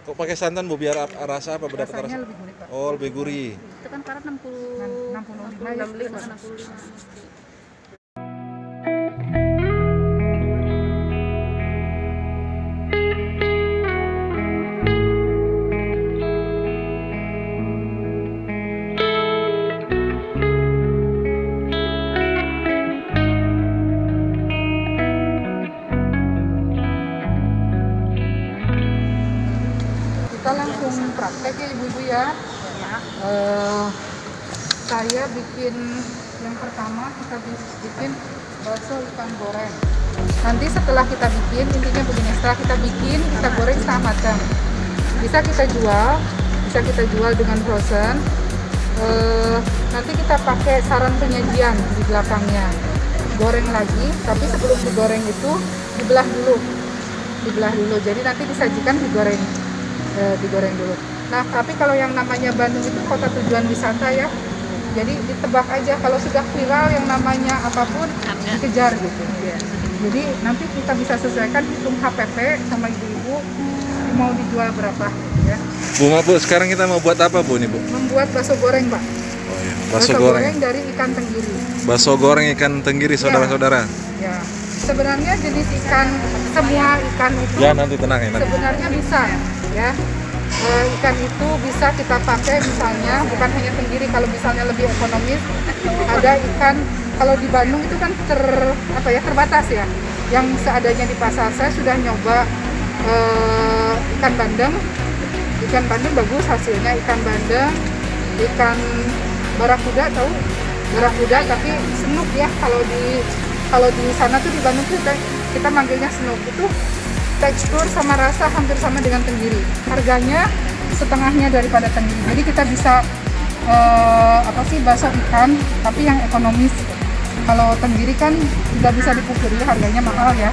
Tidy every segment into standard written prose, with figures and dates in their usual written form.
Kok pakai santan Bu biar rasa apa dapat Rasanya rasa? lebih gurih, Pak. Oh, lebih gurih. Itu kan karat 65 ya. 65. Kita langsung praktek ya ibu-ibu ya. Saya bikin yang pertama, kita bikin bakso ikan goreng. Nanti setelah kita bikin, intinya begini, setelah kita bikin, kita goreng setengah matang. Bisa kita jual dengan frozen. Nanti kita pakai saran penyajian di belakangnya. Goreng lagi, tapi sebelum digoreng itu dibelah dulu. Jadi nanti disajikan digoreng dulu. Nah, tapi kalau yang namanya Bandung itu kota tujuan wisata ya. Jadi ditebak aja, kalau sudah viral yang namanya apapun dikejar gitu. Jadi nanti kita bisa sesuaikan hitung HPP sama ibu-ibu mau dijual berapa ya. Bu, sekarang kita mau buat apa Bu nih Bu? Membuat bakso goreng, Pak. Oh iya, Bakso goreng dari ikan tenggiri. Bakso goreng ikan tenggiri saudara-saudara. Ya. Sebenarnya jenis ikan, semua ikan itu Ya nanti tenang ya nanti. sebenarnya bisa ya. Ikan itu bisa kita pakai misalnya bukan hanya tenggiri, kalau misalnya lebih ekonomis ada ikan, kalau di Bandung itu kan terbatas ya yang seadanya di pasar. Saya sudah nyoba ikan bandeng bagus hasilnya, ikan bandeng, ikan barakuda, tahu barakuda tapi senuk ya, kalau di sana tuh di Bandung tuh kita manggilnya senuk. Itu tekstur sama rasa hampir sama dengan tenggiri, harganya setengahnya daripada tenggiri. Jadi kita bisa bakso ikan tapi yang ekonomis. Kalau tenggiri kan tidak bisa dipungkiri harganya mahal ya.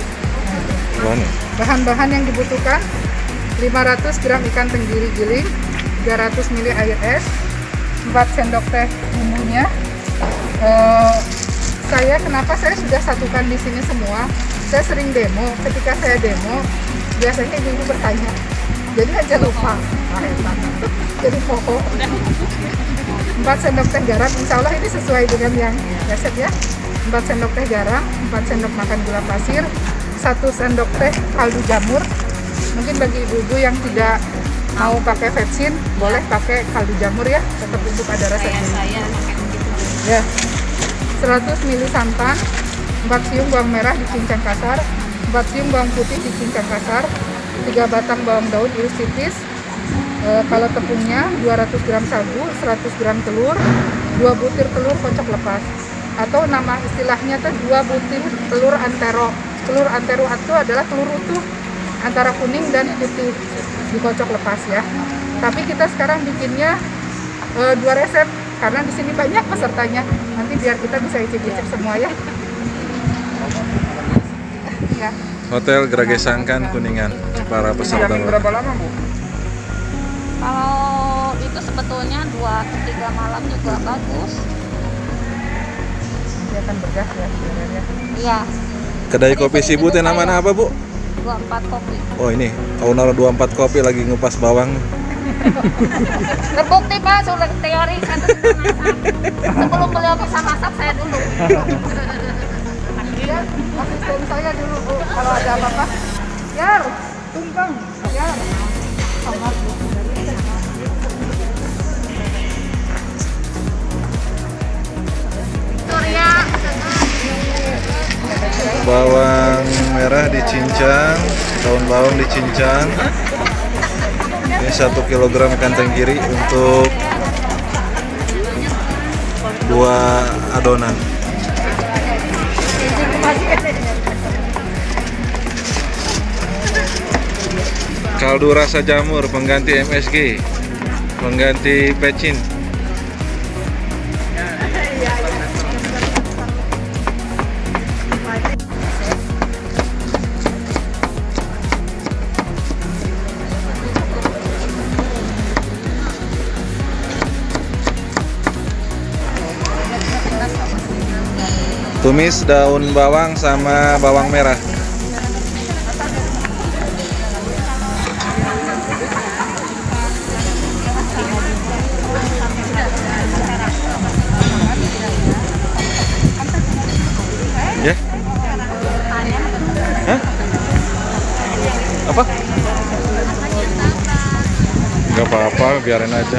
Bahan-bahan yang dibutuhkan 500 gram ikan tenggiri giling, 300 ml air es, 4 sendok teh bumbunya. Kenapa saya sudah satukan di sini semua? Saya sering demo, ketika saya demo biasanya ibu bertanya, jadi aja lupa. Jadi pokok 4 sendok teh garam, insya Allah ini sesuai dengan yang resep ya. 4 sendok teh garam, 4 sendok makan gula pasir, 1 sendok teh kaldu jamur. Mungkin bagi ibu-ibu yang tidak mau pakai vetsin, boleh pakai kaldu jamur ya, tetap untuk ada rasa Saya pakai begitu. ya. 100 ml santan, 4 siung bawang merah dicincang kasar, 4 siung bawang putih dicincang kasar, 3 batang bawang daun iris tipis. Kalau tepungnya 200 gram sagu, 100 gram telur, 2 butir telur kocok lepas, atau nama istilahnya tuh 2 butir telur antero. Telur antero itu adalah telur utuh antara kuning dan putih dikocok lepas ya. Tapi kita sekarang bikinnya 2 resep karena di sini banyak pesertanya. Nanti biar kita bisa icip-icip semua ya. Ya. Hotel Gragesangkan Kuningan para peserta. Berapa lama Bu? Kalau itu sebetulnya 2-3 malam juga bagus. Nanti akan bergas ya sebenarnya. Iya, Kedai kopi Sibu teh namanya apa Bu? 24 kopi. Oh ini owner 24 kopi lagi ngupas bawang. Terbukti Pak, sudah teori saya tuh bisa masak. Sebelum beliau bisa masak saya dulu. Ya, asisten saya dulu Bu. Kalau ada apa-apa, Yar, tumpeng, Yar. Sangat Bu. Surya. Bawang merah dicincang, daun bawang dicincang. Ini 1 kg ikan tenggiri untuk 2 adonan. Kaldu rasa jamur pengganti MSG, pengganti pecin. Tumis daun bawang sama bawang merah. Apa? Gak apa-apa, biarin aja.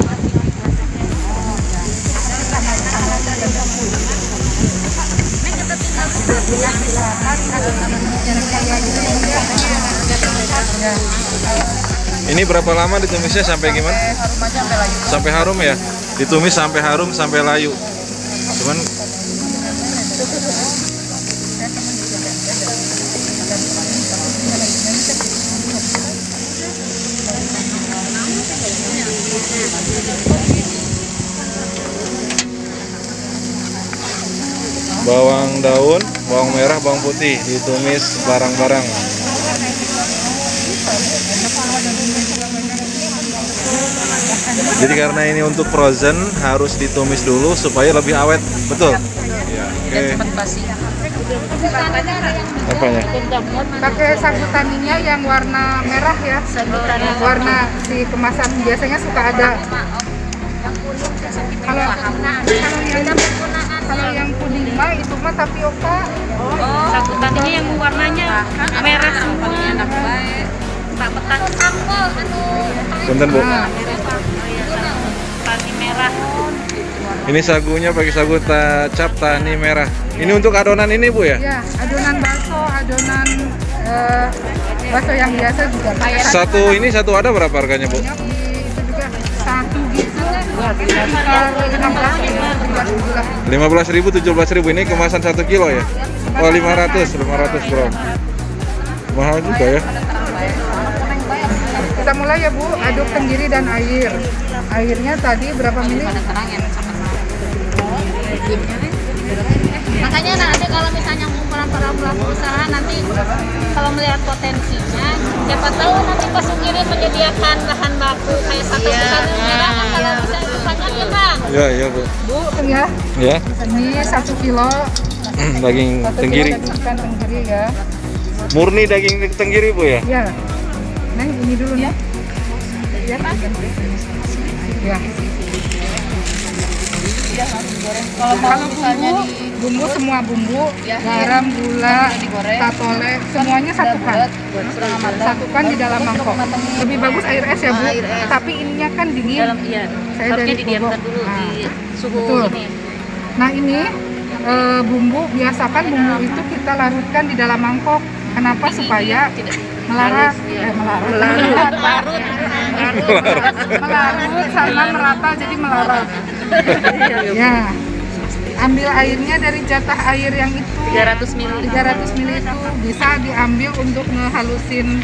Ini berapa lama ditumisnya sampai gimana? Sampai harum ya? Ditumis sampai harum sampai layu. Cuman bawang daun, bawang merah, bawang putih ditumis bareng-bareng. Jadi karena ini untuk frozen harus ditumis dulu supaya lebih awet, betul? Iya. Oke. Apanya? Pakai sagu taninya yang warna merah ya. Warna si kemasan biasanya suka ada. Kalau yang kuning mah itu mah tapioka. Sagu taninya yang warnanya merah semua. Tak petan angkol Punten, Bu. tani merah. Ini sagunya pakai sagu cap tani merah. Ini untuk adonan ini, Bu ya? Ya, adonan bakso, adonan bakso yang biasa juga. Satu ini satu ada berapa harganya, Bu? Itu juga satu gitu. 16.000, 15.000, 17.000. Ini kemasan 1 kilo ya? Oh, 500 gram. Mahal juga ya. Kita mulai ya Bu, aduk tenggiri dan air. Airnya tadi berapa mili? Makanya nanti kalau misalnya para pelaku usaha nanti kalau melihat potensinya, siapa tahu nanti Pak Sugiri menyediakan bahan baku kayak satu ikan merah kan kalau bisa itu banyak ya Bang. Ya, Bu. Bu, ya. Ya. Ini 1 kilo. Daging 1 tenggiri. kilo daging ikan tenggiri ya. Murni daging tenggiri, Bu ya? Ya. Neng, ini dulu ya. Ya, Pak. Ya. Kalau bumbu semua bumbu, garam, gula, tatole, semuanya satukan. Satukan di dalam mangkok. Lebih bagus air es ya Bu. Tapi ininya kan dingin. Saya dari didiamkan Bogor. dulu Nah, di suhu betul. ini. Nah ini bumbu, biasakan bumbu itu kita larutkan di dalam mangkok. Kenapa? Supaya melarat, melarut sama merata jadi melarat. Ya, ambil airnya dari jatah air yang itu 300 ml. 300 ml itu bisa diambil untuk ngehalusin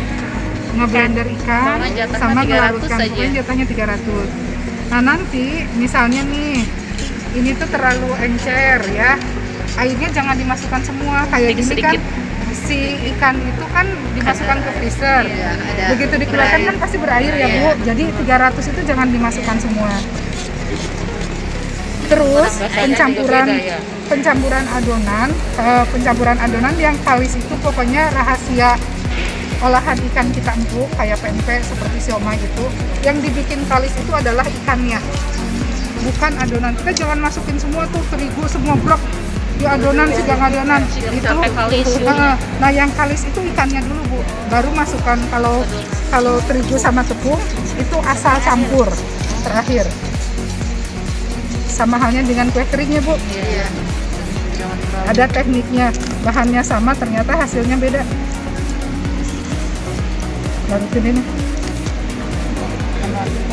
ngeblender ikan Sama jatahnya sama 300 ngelarutkan. saja. Pokoknya jatahnya 300. Nah nanti misalnya nih ini tuh terlalu encer ya, airnya jangan dimasukkan semua kayak gini kan. Si ikan itu kan dimasukkan ke freezer. Begitu dikeluarkan kan pasti berair ya Bu. Jadi 300 itu jangan dimasukkan semua. Terus pencampuran adonan yang kalis itu pokoknya rahasia olahan ikan kita empuk kayak pempek seperti siomay itu. Yang dibikin kalis itu adalah ikannya, bukan adonan. Kita jangan masukin semua tuh terigu semua blok di adonan, sidang adonan itu. Nah yang kalis itu ikannya dulu Bu, baru masukkan. Kalau terigu sama tepung itu asal campur terakhir. Sama halnya dengan kue keringnya Bu. Ada tekniknya, bahannya sama ternyata hasilnya beda. Baru ini nih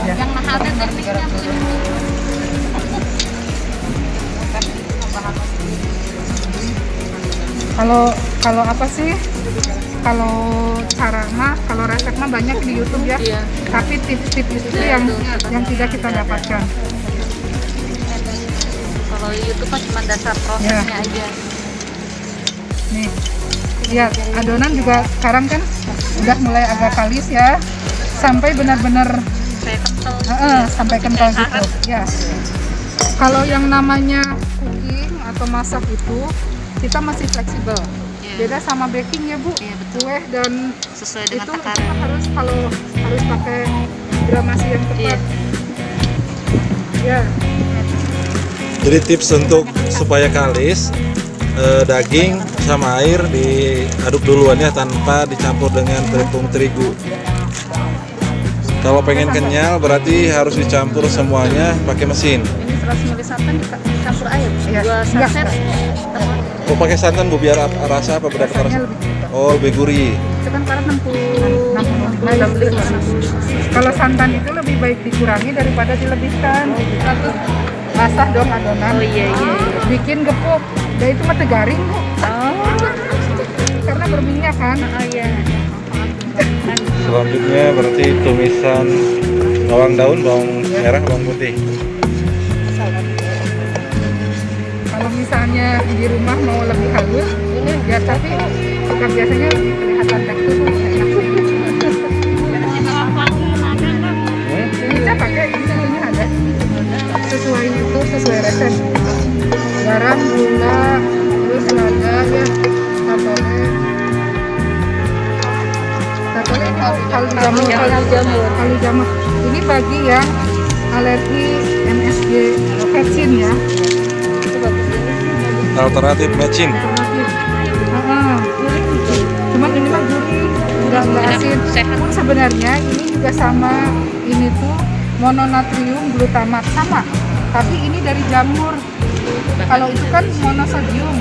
ya. Yang mahal dan tekniknya Kalau apa sih? Kalau cara mah, kalau resep mah banyak di YouTube ya. Tapi tips-tips itu yang tidak kita dapatkan. Kalau YouTube kan cuma dasar prosesnya aja. Nih, lihat adonan juga sekarang kan udah mulai agak kalis ya, sampai benar-benar Kayak kental. Sampai kental gitu. Ya. Kalau yang namanya cooking atau masak itu kita masih fleksibel. Beda sama baking ya Bu. Kue dan Sesuai dengan itu takaran. harus pakai gramasi yang tepat. Ya. Jadi tips untuk supaya kalis daging sama air diaduk duluan ya, tanpa dicampur dengan tepung terigu. Kalau pengen kenyal berarti harus dicampur semuanya pakai mesin. Ini 100 ml santan dicampur air. Iya. 2 saset. Oh, pakai santan Bu, biar rasa apa berapa rasa? Oh, lebih gurih. Itu kan karena 65. Kalau santan itu lebih baik dikurangi daripada dilebihkan. Basah dong adonan. Oh iya. Bikin gepuk. Dan itu mah tegaring, Bu. Oh. Karena berminyak kan. Oh iya. Selanjutnya berarti tumisan bawang daun, bawang merah, bawang putih. Kalau misalnya di rumah mau lebih halus, ya tapi bukan biasanya lebih kelihatan tekstur enak. Bisa pakai, ini ada. Sesuai itu, sesuai resep. Garam, gula, terus lada ya, kaldu jamur. Ini bagi yang alergi MSG vaksin ya. Alternatif matching. Cuman ini mah gurih, nggak asin. Pun sebenarnya ini juga sama, ini tuh mononatrium glutamat sama, tapi ini dari jamur. Kalau itu kan monosodium,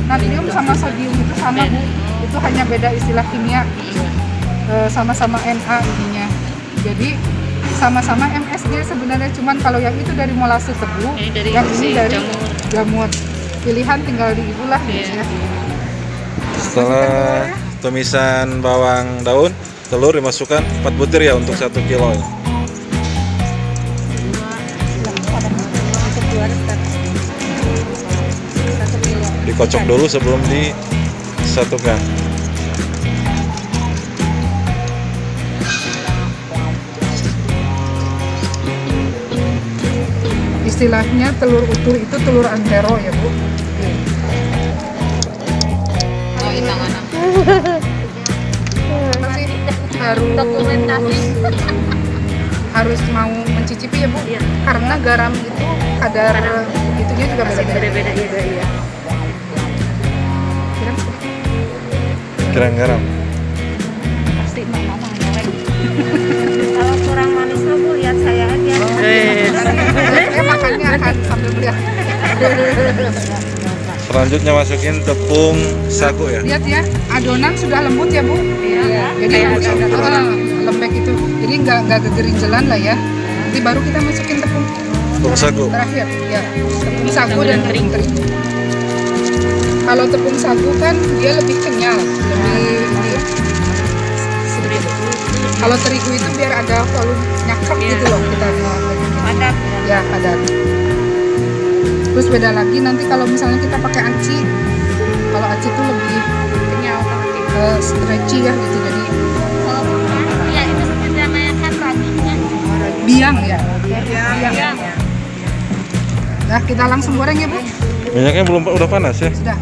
natrium sama sodium itu sama Bu, itu hanya beda istilah kimia. Sama-sama Na ininya, jadi sama-sama MSG sebenarnya, cuman kalau yang itu dari molase tebu, yang ini dari jamur. Pilihan tinggal di ibu lah ya. Setelah tumisan bawang daun, telur dimasukkan 4 butir ya untuk 1 kilo ya. Dikocok dulu sebelum disatukan. Istilahnya telur utuh itu telur antero ya Bu. Harus mau mencicipi ya Bu, karena garam itu kadar itunya juga beda-beda. Iya. Kira garam. Pasti mama kalau kurang manis mah Bu, lihat saya aja. Makannya akan sambil melihat. Selanjutnya masukin tepung sagu ya. Lihat ya, adonan sudah lembut ya Bu. Iya. Jadi lembek itu, jadi nggak gegerinjelan lah ya. Nanti baru kita masukin tepung Sagu. terakhir ya, tepung sagu dan tepung terigu. Kalau tepung sagu kan dia lebih kenyal, lebih ini. Kalau terigu itu biar ada volume nyakap gitu loh kita Padat. ya, padat. Terus beda lagi nanti kalau misalnya kita pakai aci. Kalau aci itu lebih Kenyal stretchy ya gitu, jadi ya itu seperti namanya kan ragingnya. biang ya. Iya. Nah kita langsung goreng ya Bu. Minyaknya belum udah panas ya? Sudah.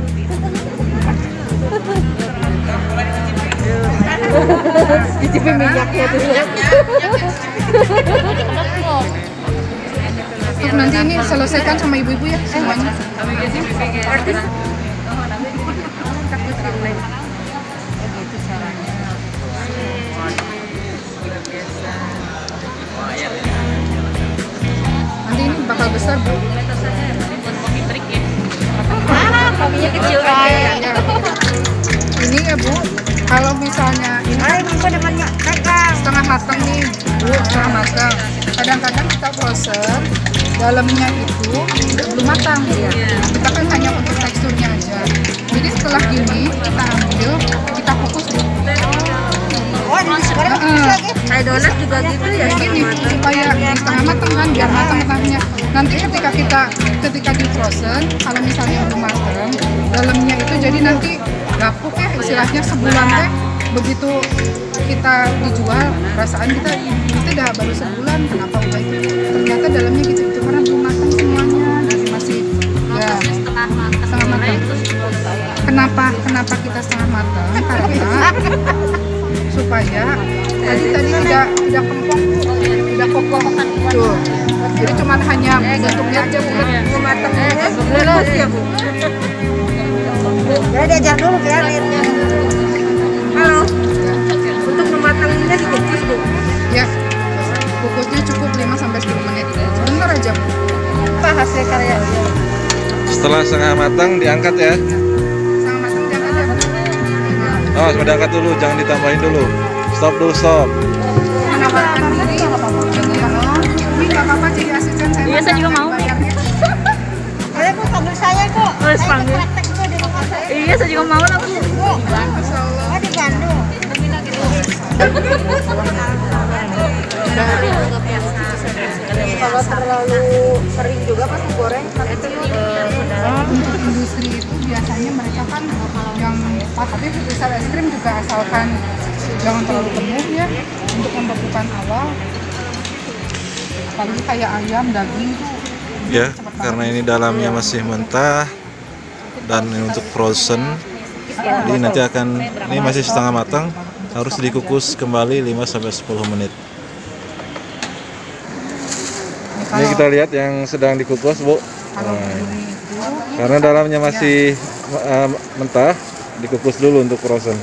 Cicipin minyaknya tuh. Nanti ini selesaikan sama ibu-ibu ya semuanya. Nanti ini bakal besar Bu. Kopinya kecil aja. Ini ya Bu, kalau misalnya ini setengah matang nih Bu, setengah matang. Kadang-kadang kita frozen, dalamnya itu belum matang ya. Kita kan hanya untuk teksturnya aja. Jadi setelah gini kita ambil, kita kukus Bu. Kayak donat juga gitu ya. Gini supaya setengah matang kan, biar matang-matangnya. Nanti ketika di frozen, kalau misalnya belum matang, dalamnya itu jadi nanti gapuk ya istilahnya, sebulan teh begitu kita dijual perasaan kita itu udah baru sebulan, kenapa udah itu, ternyata dalamnya gitu itu karena belum matang semuanya, jadi masih ya setengah matang. Kenapa kita setengah matang? Karena supaya tadi tidak kempong, tidak kokoh tuh. Jadi cuma hanya bentuknya aja bukan matang. Lulus ya Bu. Ya diajar dulu biarin. Halo. Untuk mematanginya dikukus Bu. Ya, kukusnya cukup 5-10 menit. Sebentar aja. Apa hasil karya? Setelah setengah matang diangkat ya. Setengah matang jangan aja. Oh, sudah diangkat dulu, jangan ditambahin dulu. Stop dulu, stop. Menawarkan diri. Ini nggak apa-apa jadi asisten saya. Iya, saya juga mau. Bayarnya. Boleh Bu, panggil saya kok. Harus Saya panggil. praktek kok di rumah saya. Iya, saya juga mau lah. Bu, Masya Allah. oh di Bandung. Kalau terlalu sering juga pas goreng Untuk industri itu biasanya mereka kan yang tapi sebesar es krim juga asalkan jangan terlalu penuh ya untuk pembekukan awal. Apalagi kayak ayam, daging tuh. Ya, karena ini dalamnya masih mentah dan ini untuk frozen. Jadi nanti ini masih setengah matang, harus dikukus kembali 5-10 menit. Ini kita lihat yang sedang dikukus, Bu. Kalau Nah, ini itu karena dalamnya masih mentah, dikukus dulu untuk frozen.